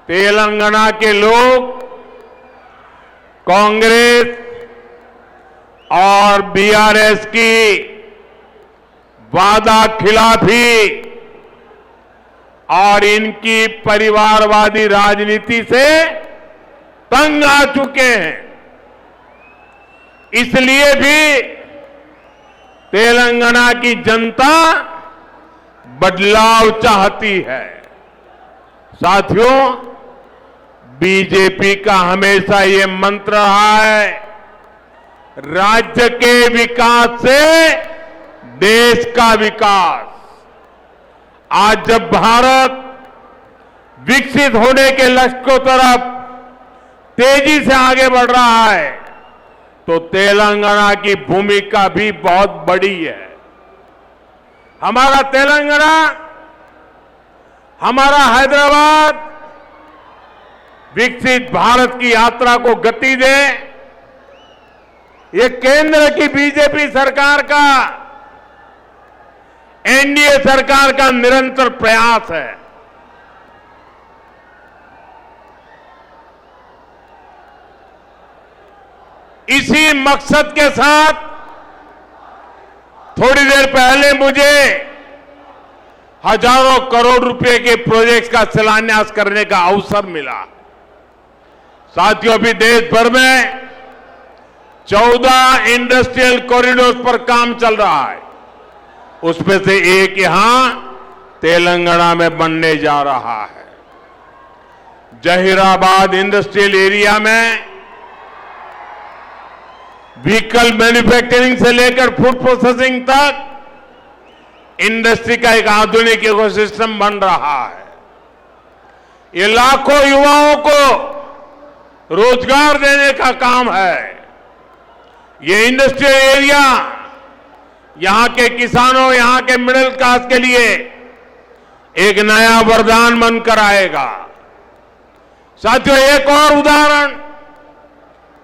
तेलंगाना के लोग कांग्रेस और बीआरएस की वादा खिलाफी और इनकी परिवारवादी राजनीति से तंग आ चुके हैं। इसलिए भी तेलंगाना की जनता बदलाव चाहती है। साथियों, बीजेपी का हमेशा ये मंत्र रहा है, राज्य के विकास से देश का विकास। आज जब भारत विकसित होने के लक्ष्य की तरफ तेजी से आगे बढ़ रहा है, तो तेलंगाना की भूमिका भी बहुत बड़ी है। हमारा तेलंगाना, हमारा हैदराबाद विकसित भारत की यात्रा को गति दे, ये केंद्र की बीजेपी सरकार का, एनडीए सरकार का निरंतर प्रयास है। इसी मकसद के साथ थोड़ी देर पहले मुझे हजारों करोड़ रुपए के प्रोजेक्ट्स का शिलान्यास करने का अवसर मिला। साथियों, अभी देश भर में 14 इंडस्ट्रियल कॉरिडोर पर काम चल रहा है। उसमें से एक यहां तेलंगाना में बनने जा रहा है। जहीराबाद इंडस्ट्रियल एरिया में व्हीकल मैन्युफैक्चरिंग से लेकर फूड प्रोसेसिंग तक इंडस्ट्री का एक आधुनिक इकोसिस्टम बन रहा है। ये लाखों युवाओं को रोजगार देने का काम है। ये इंडस्ट्रियल एरिया यहां के किसानों, यहां के मिडिल क्लास के लिए एक नया वरदान बनकर आएगा। साथियों, एक और उदाहरण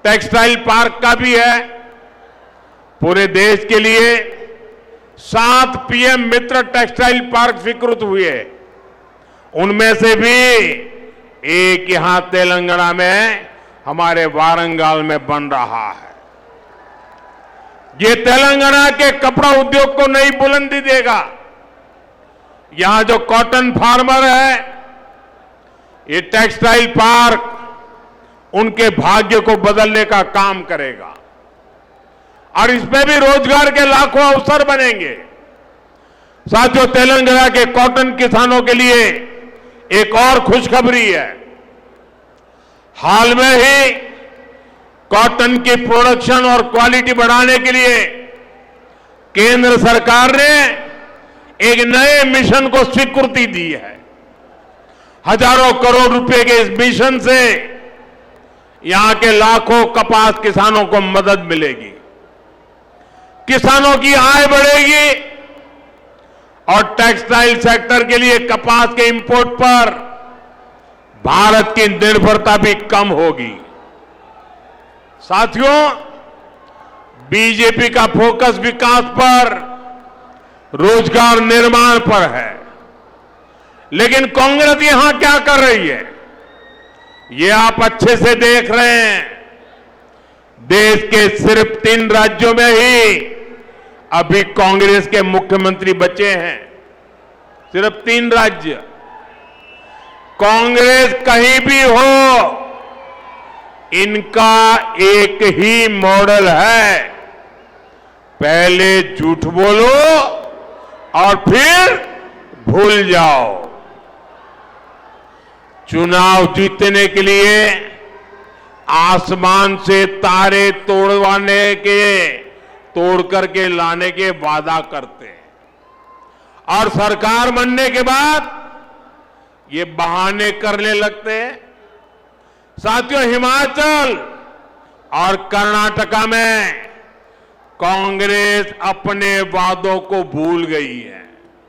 टेक्सटाइल पार्क का भी है। पूरे देश के लिए 7 पीएम मित्र टेक्सटाइल पार्क स्वीकृत हुए। उनमें से भी एक यहां तेलंगाना में हमारे वारंगल में बन रहा है। ये तेलंगाना के कपड़ा उद्योग को नई बुलंदी देगा। यहां जो कॉटन फार्मर है, ये टेक्सटाइल पार्क उनके भाग्य को बदलने का काम करेगा और इसमें भी रोजगार के लाखों अवसर बनेंगे। साथियों, तेलंगाना के कॉटन किसानों के लिए एक और खुशखबरी है। हाल में ही कॉटन की प्रोडक्शन और क्वालिटी बढ़ाने के लिए केंद्र सरकार ने एक नए मिशन को स्वीकृति दी है। हजारों करोड़ रुपए के इस मिशन से यहां के लाखों कपास किसानों को मदद मिलेगी, किसानों की आय बढ़ेगी और टेक्सटाइल सेक्टर के लिए कपास के इंपोर्ट पर भारत की निर्भरता भी कम होगी। साथियों, बीजेपी का फोकस विकास पर, रोजगार निर्माण पर है, लेकिन कांग्रेस यहां क्या कर रही है, ये आप अच्छे से देख रहे हैं। देश के सिर्फ 3 राज्यों में ही अभी कांग्रेस के मुख्यमंत्री बचे हैं। सिर्फ 3 राज्य। कांग्रेस कहीं भी हो, इनका एक ही मॉडल है, पहले झूठ बोलो और फिर भूल जाओ। चुनाव जीतने के लिए आसमान से तारे तोड़ करके लाने के वादा करते हैं और सरकार बनने के बाद ये बहाने करने लगते हैं। साथियों, हिमाचल और कर्नाटका में कांग्रेस अपने वादों को भूल गई है।